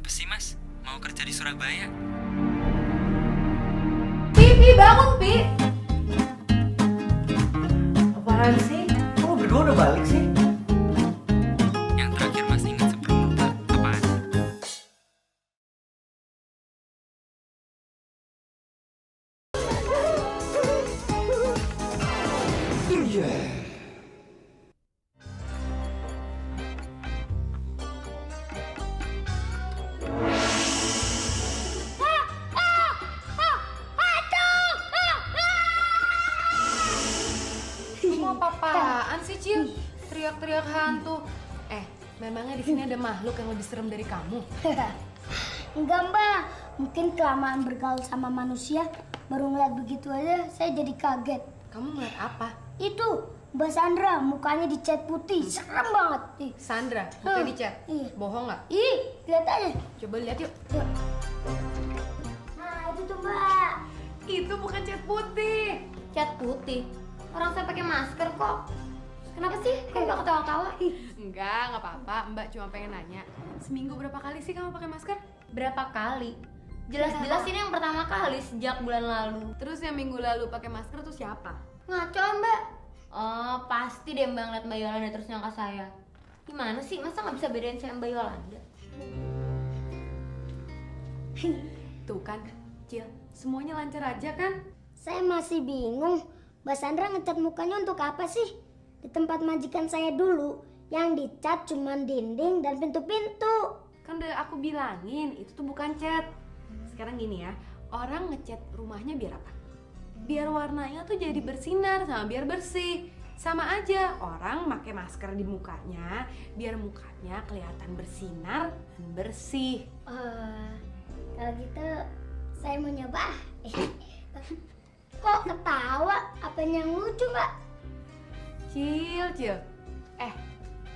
Apa sih mas? Mau kerja di Surabaya? Pi, bangun Pi. Apaan sih? Kok lu berdua udah balik sih? Yang terakhir mas ingat sebelum lupa apaan? Mau apa-apaan sih Cil? Teriak-teriak hantu. Memangnya di sini ada makhluk yang lebih serem dari kamu? Enggak mbak, mungkin kelamaan bergaul sama manusia, baru ngeliat begitu aja saya jadi kaget. Kamu ngeliat apa? Itu Mbak Sandra, mukanya dicat putih, serem banget. Ih. Sandra, bukan di chat. Iya. Bohong nggak? Ih, lihat aja. Coba lihat yuk. Yuk. Nah itu tuh mbak. Itu bukan cat putih. Cat putih? Orang saya pakai masker kok. Kenapa sih? Kok mbak ketawa-tawa? Enggak apa-apa. Mbak cuma pengen nanya. Seminggu berapa kali sih kamu pakai masker? Berapa kali? Jelas-jelas ini yang pertama kali sejak bulan lalu. Terus yang minggu lalu pakai masker tuh siapa? Ngaco mbak? Oh pasti deh mbak ngeliat Mbak Yolanda terus nyangka saya. Gimana sih? Masa nggak bisa bedain saya Mbak Yolanda? Tuh kan, Cil. Semuanya lancar aja kan? Saya masih bingung. Mbak Sandra ngecat mukanya untuk apa sih? Di tempat majikan saya dulu, yang dicat cuma dinding dan pintu-pintu. Kan udah aku bilangin, itu tuh bukan cat. Sekarang gini ya, orang ngecat rumahnya biar apa? Biar warnanya tuh jadi bersinar sama biar bersih. Sama aja, orang pakai masker di mukanya, biar mukanya kelihatan bersinar dan bersih. Kalau gitu saya mau nyoba. Kok ketawa? Apanya yang lucu mbak? Cil.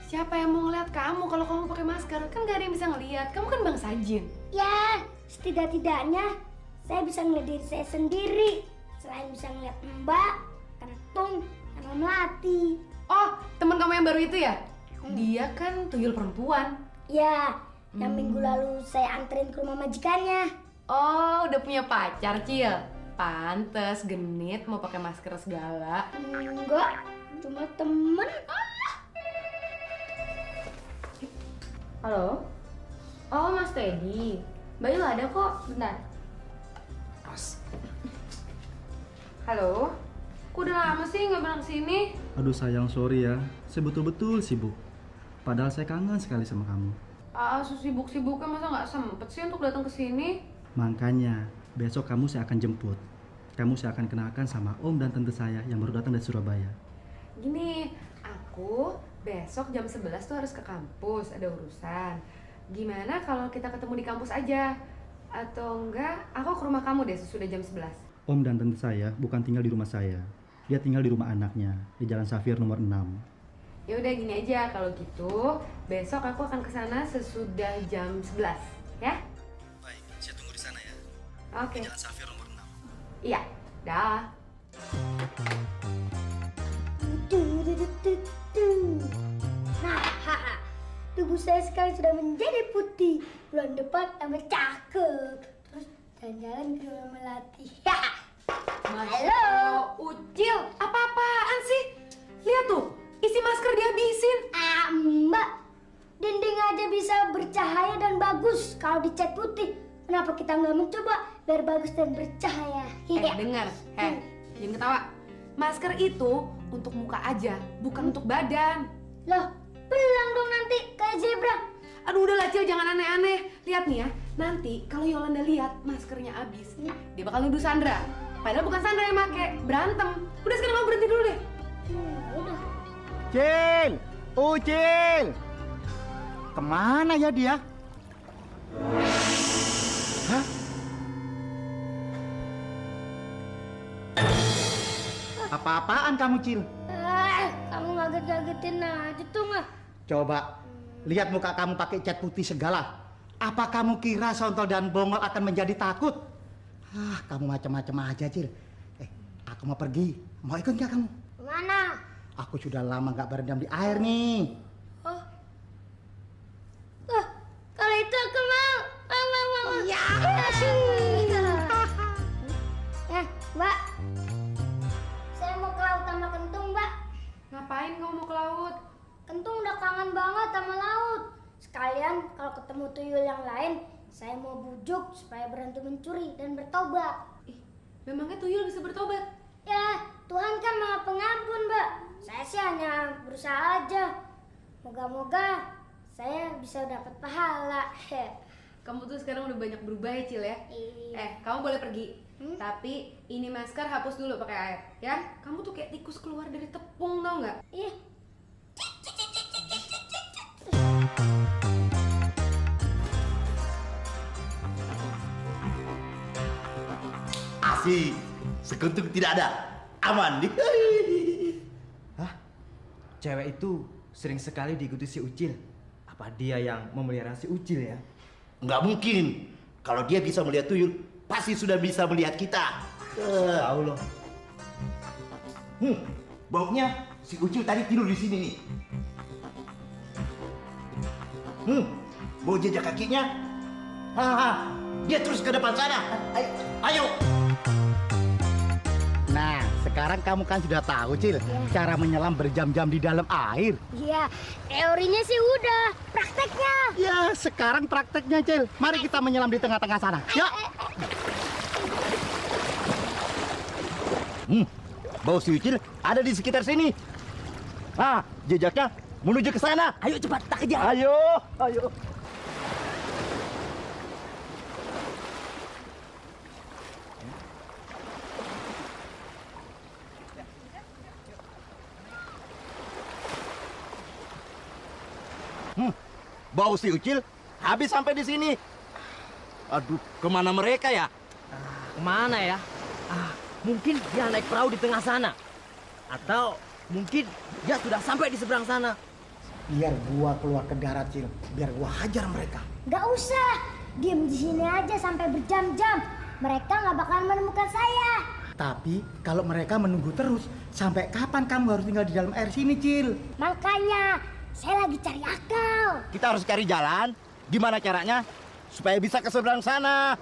Siapa yang mau ngeliat kamu kalau kamu pakai masker? Kan gak ada yang bisa ngeliat, kamu kan bangsa jin. Ya, setidak-tidaknya saya bisa ngeliat diri saya sendiri. Selain bisa ngeliat mbak, Kentung, sama Melati. Oh, teman kamu yang baru itu ya? Dia kan tuyul perempuan. Ya, yang minggu lalu saya anterin ke rumah majikannya. Oh, udah punya pacar, Cil? Pantes, genit, mau pakai masker segala. Enggak, cuma temen. Halo? Oh Mas Teddy. Mbak Yola ada kok, bentar. Mas, Halo? Kok udah lama sih nggak pernah kesini? Aduh sayang, sorry ya. Saya betul-betul sibuk. Padahal saya kangen sekali sama kamu. Sibuk-sibuknya masa nggak sempet sih untuk datang ke sini? Makanya, besok kamu saya akan jemput. Kamu saya akan kenalkan sama om dan tante saya yang baru datang dari Surabaya. Gini, aku besok jam 11 tuh harus ke kampus, ada urusan. Gimana kalau kita ketemu di kampus aja? Atau enggak, aku ke rumah kamu deh sesudah jam 11. Om dan tante saya bukan tinggal di rumah saya. Dia tinggal di rumah anaknya, di Jalan Safir nomor 6. Ya udah gini aja, kalau gitu besok aku akan ke sana sesudah jam 11, ya? Baik, saya tunggu di sana ya. Oke. Jalan Safir nomor 6. Iya, dah. Nah, haha. Tubuh saya sekarang sudah menjadi putih. Bulan depan tambah cakep. Terus jalan-jalan ke rumah Melati. Halo. Ucil, apa-apaan sih? Lihat tuh, isi masker dihabisin. Mbak, dinding aja bisa bercahaya dan bagus kalau dicat putih. Kenapa kita nggak mencoba biar bagus dan bercahaya? Dengar, jangan ketawa. Masker itu untuk muka aja, bukan untuk badan. Loh, belang dong nanti kayak zebra. Aduh udah lah Cil, jangan aneh-aneh. Lihat nih ya, nanti kalau Yolanda lihat maskernya habis, dia bakal nuduh Sandra. Padahal bukan Sandra yang make, berantem. Udah sekarang kamu berhenti dulu deh. Udah. Cil, Ucil, kemana ya dia? Hah? Apa-apaan kamu, Cil? Kamu ngaget-ngagetin aja tuh nggak? Coba lihat muka kamu pakai cat putih segala. Apa kamu kira Sontol dan Bongol akan menjadi takut? Kamu macam-macam aja, Cil. Aku mau pergi. Mau ikut nggak kamu? Mana? Aku sudah lama nggak berendam di air nih. Kalau itu aku mau. ketemu tuyul yang lain, saya mau bujuk supaya berhenti mencuri dan bertobat. Ih, memangnya tuyul bisa bertobat? Ya, Tuhan kan Maha Pengampun, Mbak. Saya sih hanya berusaha aja. Moga-moga saya bisa dapat pahala. Kamu tuh sekarang udah banyak berubah ya, Cil ya? Iya. Kamu boleh pergi. Tapi ini masker hapus dulu pakai air, ya? Kamu tuh kayak tikus keluar dari tepung, tau nggak? Iya. Asik, sekuntum tidak ada, aman. Hah? Cewek itu sering sekali diikuti si Ucil. Apa dia yang memelihara si Ucil ya? Nggak mungkin. Kalau dia bisa melihat tuyul, pasti sudah bisa melihat kita. Tahu loh. Baunya si Ucil tadi tidur di sini nih. Bau jejak kakinya. Dia terus ke depan sana. Ayo. Nah, sekarang kamu kan sudah tahu, Cil, cara menyelam berjam-jam di dalam air. Iya, teorinya sih udah, prakteknya. Ya, sekarang prakteknya, Cil. Mari kita menyelam di tengah-tengah sana. Yuk. Bau si Ucil ada di sekitar sini. Jejaknya menuju ke sana. Ayo cepat, tak kejar. Ayo, ayo. Bau si Ucil habis sampai di sini. Aduh, kemana mereka ya? Kemana ya? Mungkin dia naik perahu di tengah sana. Atau mungkin dia sudah sampai di seberang sana. Biar gua keluar ke darat, Cil. Biar gua hajar mereka. Nggak usah, diem di sini aja sampai berjam-jam. Mereka nggak bakalan menemukan saya. Tapi kalau mereka menunggu terus, sampai kapan kamu harus tinggal di dalam air sini, Cil? Makanya, saya lagi cari akal. Kita harus cari jalan. Gimana caranya? Supaya bisa ke seberang sana.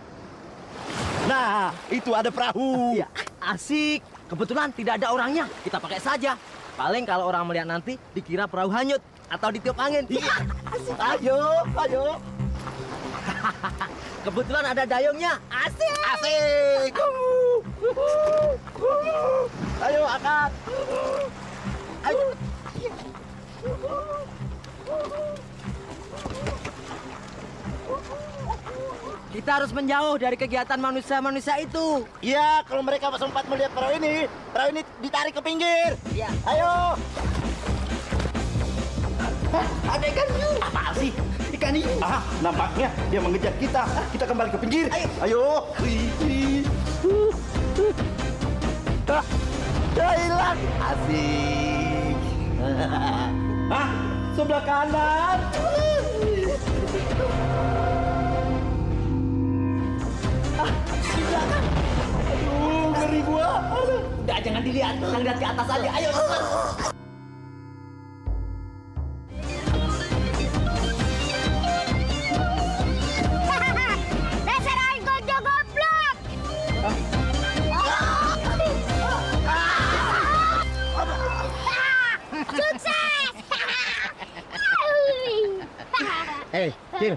Nah, itu ada perahu. Ya, asik. Kebetulan tidak ada orangnya. Kita pakai saja. Paling kalau orang melihat nanti dikira perahu hanyut atau ditiup angin. Iya. Ayo, ayo. Kebetulan ada dayungnya. Asik. Asik. Ayo, angkat. Ayo. Kita harus menjauh dari kegiatan manusia-manusia itu. Iya, kalau mereka sempat melihat perahu ini ditarik ke pinggir. Iya. Ayo. Ada ikan hiu. Apa sih? Ikan hiu. Nampaknya dia mengejar kita. Kita kembali ke pinggir. Ayo. Dia hilang. Asik. Sebelah kanan. Aduh, ngeri gua. Udah, jangan dilihat. Yang lihat ke atas aja. Ayo, cepat. Dasar angkot goblok. Sukses. Cil,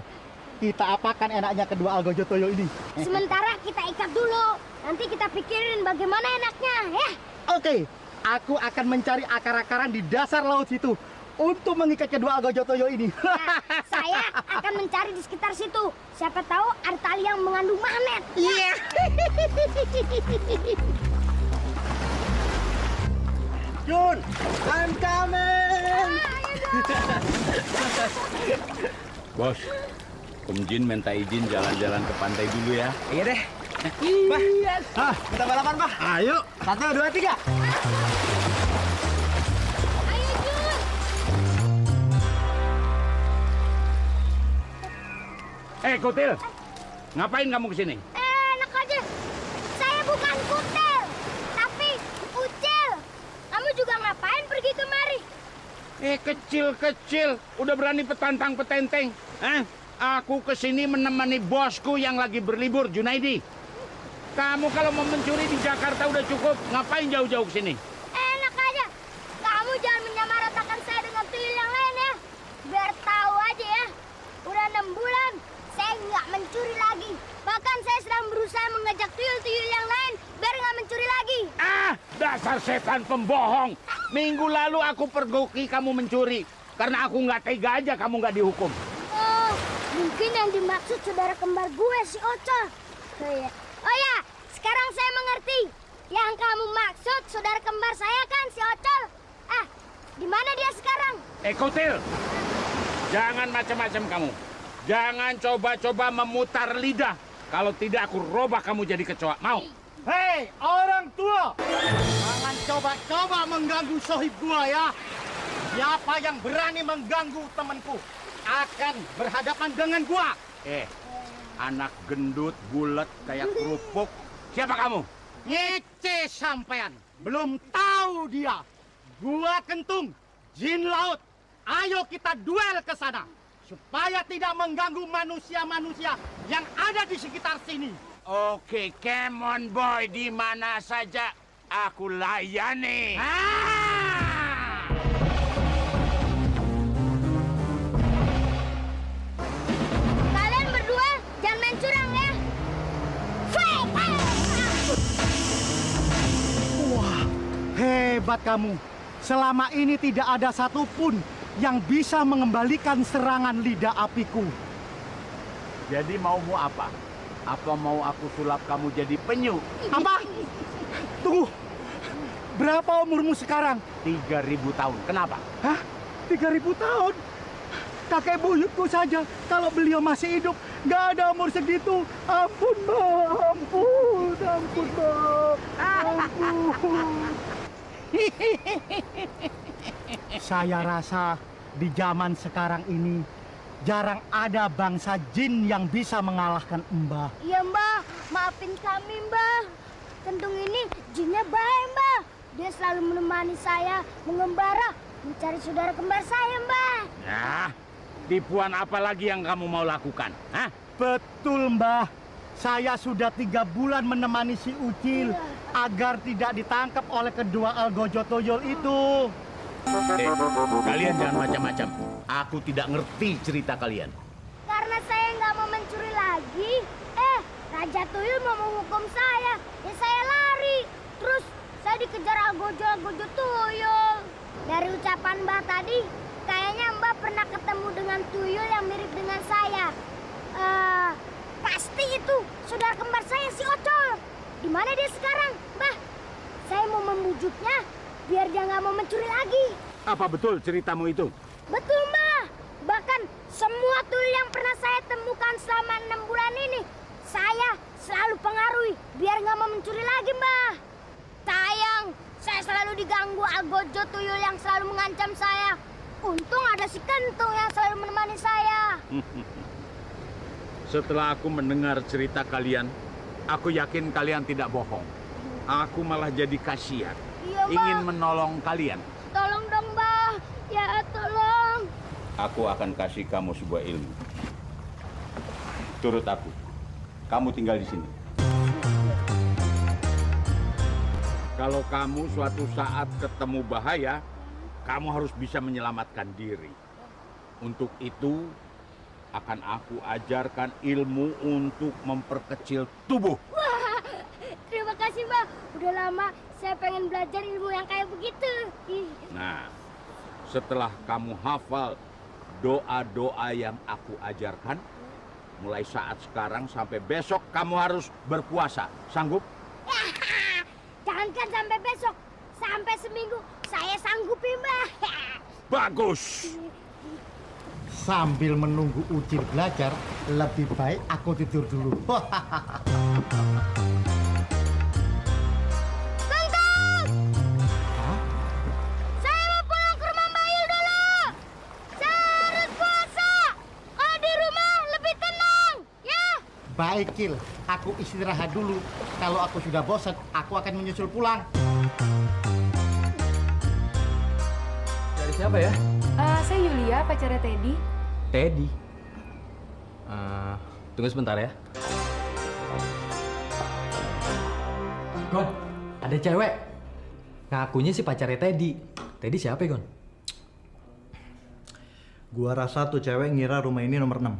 kita apakan enaknya kedua Algojo Toyo ini? Sementara kita ikat dulu. Nanti kita pikirin bagaimana enaknya, ya. Oke, aku akan mencari akar-akaran di dasar laut situ untuk mengikat kedua Algojo Toyo ini. Saya akan mencari di sekitar situ. Siapa tahu ada tali yang mengandung magnet. Iya. Jun, I'm coming. Bos, Om Jin minta izin jalan-jalan ke pantai dulu ya. Iya deh. Kita balapan, Pak. Ayo. 1, 2, 3. Ayo, Jun. Kutil, ngapain kamu kesini? Enak aja. Saya bukan kutil, tapi Ucil. Kamu juga ngapain pergi kemari? Kecil-kecil, udah berani petantang petenteng. Aku kesini menemani bosku yang lagi berlibur, Junaidi. Kamu kalau mau mencuri di Jakarta udah cukup, ngapain jauh-jauh kesini? Enak aja. Kamu jangan menyamaratakan saya dengan tuyul yang lain ya. Biar tahu aja ya. Udah 6 bulan Dasar setan pembohong. Minggu lalu aku pergoki kamu mencuri. Karena aku nggak tega aja kamu nggak dihukum. Oh, mungkin yang dimaksud saudara kembar gue si Ocol. Oh ya, sekarang saya mengerti. Yang kamu maksud saudara kembar saya kan si Ocol. Di mana dia sekarang? Kutil, jangan macam-macam kamu. Jangan coba-coba memutar lidah. Kalau tidak aku robah kamu jadi kecoa. Mau? Hei, orang tua! Jangan coba-coba mengganggu sohib gua ya. Siapa yang berani mengganggu temanku akan berhadapan dengan gua. Anak gendut, bulat, kayak kerupuk. Siapa kamu? Ngece sampean. Belum tahu dia. Gua Kentung, jin laut. Ayo kita duel ke sana. Supaya tidak mengganggu manusia-manusia yang ada di sekitar sini. Oke, come on boy. Di mana saja aku layani. Kalian berdua jangan main curang ya. Wah, hebat kamu. Selama ini tidak ada satupun yang bisa mengembalikan serangan lidah apiku. Jadi maumu apa? Apa mau aku sulap kamu jadi penyu? Apa? Tunggu. Berapa umurmu sekarang? 3.000 tahun. Kenapa? Hah? 3.000 tahun? Kakek buyutku saja, kalau beliau masih hidup, nggak ada umur segitu. Ampun, Mbak. Ampun, Mbak. Ampun. Saya rasa di zaman sekarang ini jarang ada bangsa jin yang bisa mengalahkan Mbah. Iya Mbah, maafin kami Mbah. Kentung ini jinnya baik Mbah. Dia selalu menemani saya mengembara mencari saudara kembar saya Mbah. Nah, tipuan apa lagi yang kamu mau lakukan? Hah? Betul Mbah. Saya sudah 3 bulan menemani si Ucil agar tidak ditangkap oleh kedua algojo toyol itu. Kalian jangan macam-macam. Aku tidak ngerti cerita kalian. Karena saya nggak mau mencuri lagi. Raja Tuyul mau menghukum saya. Ya saya lari. Terus saya dikejar algojo Tuyul. Dari ucapan Mbah tadi, kayaknya Mbah pernah ketemu dengan Tuyul yang mirip dengan saya. Pasti itu saudara kembar saya si Ocol. Di mana dia sekarang, Mbah? Saya mau membujuknya biar dia nggak mau mencuri lagi. Apa betul ceritamu itu? Betul, Mbah. Bahkan semua tuyul yang pernah saya temukan selama 6 bulan ini, saya selalu pengaruhi biar nggak mau mencuri lagi, Mbah. Sayang, saya selalu diganggu algojo tuyul yang selalu mengancam saya. Untung ada si Kentung yang selalu menemani saya. Setelah aku mendengar cerita kalian, aku yakin kalian tidak bohong. Aku malah jadi kasihan. Iya, Mbah. Ingin menolong kalian. Tolong dong, Mbah. Ya, tolong. Aku akan kasih kamu sebuah ilmu. Turut aku. Kamu tinggal di sini. Kalau kamu suatu saat ketemu bahaya, kamu harus bisa menyelamatkan diri. Untuk itu, akan aku ajarkan ilmu untuk memperkecil tubuh. Wah, terima kasih, Mbah. Udah lama saya pengen belajar ilmu yang kayak begitu. Nah, setelah kamu hafal doa-doa yang aku ajarkan, mulai saat sekarang sampai besok kamu harus berpuasa. Sanggup? Jangankan sampai besok, sampai seminggu saya sanggup, Mbah. Bagus. Sambil menunggu Ucil belajar, lebih baik aku tidur dulu. Kentung! Saya mau pulang ke rumah Mbak Yul dulu. Saya harus puasa. Kalau di rumah lebih tenang, ya. Baik, Cil. Aku istirahat dulu. Kalau aku sudah bosan, aku akan menyusul pulang. Dari siapa ya? Saya Yulia, pacarnya Teddy. Teddy. Tunggu sebentar ya. Gon, ada cewek. Ngakunya si pacarnya Teddy. Teddy siapa ya, Gon? Gua rasa tuh cewek ngira rumah ini nomor 6.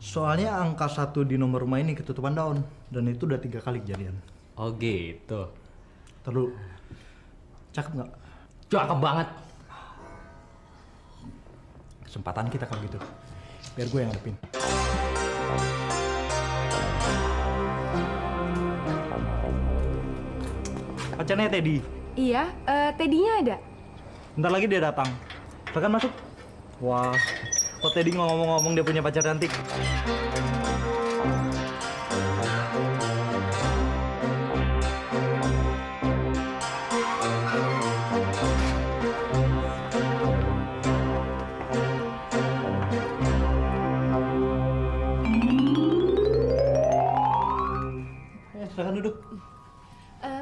Soalnya angka 1 di nomor rumah ini ketutupan daun. Dan itu udah 3 kali kejadian. Oh gitu. Terus cakep nggak? Cakep banget. Kesempatan kita kalau gitu. Biar gue yang ngadepin. Pacarnya Teddy. Iya, Teddy-nya ada. Bentar lagi dia datang. Silakan masuk. Wah, kok Teddy ngomong-ngomong dia punya pacar cantik. Silakan duduk.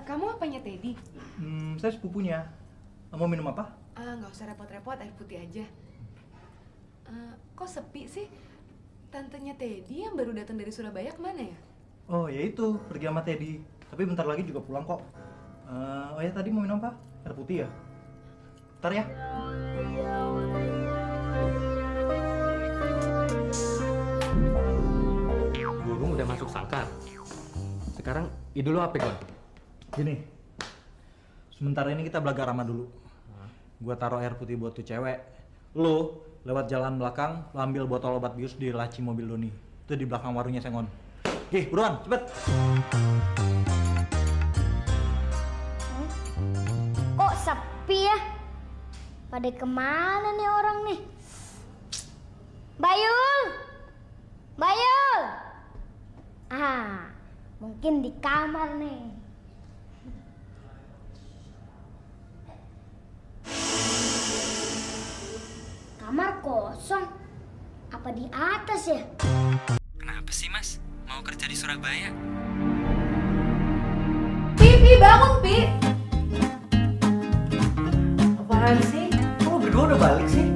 Kamu apanya Teddy? Saya sepupunya. Mau minum apa? Nggak usah repot-repot, air putih aja. Kok sepi sih? Tantenya Teddy yang baru datang dari Surabaya kemana ya? Oh ya itu, pergi sama Teddy. Tapi bentar lagi juga pulang kok. Oh ya tadi mau minum apa? Air putih ya? Bentar ya. Burung udah masuk sangkar. Sekarang ide lu apa, Gon? Gini, sementara ini kita belaga ramah dulu. Gua taruh air putih buat tuh cewek. Lu lewat jalan belakang, lu ambil botol obat bius di laci mobil Doni. Itu di belakang warungnya Sengon. Oke, buruan, cepet. Kok sepi ya? Pada kemana nih orang nih? Bayul! Bayul! Mungkin di kamar nih. Kamar kosong. Apa di atas ya? Kenapa sih mas? Mau kerja di Surabaya? Pi, bangun Pi! Apaan sih? Kok lu berdua udah balik sih?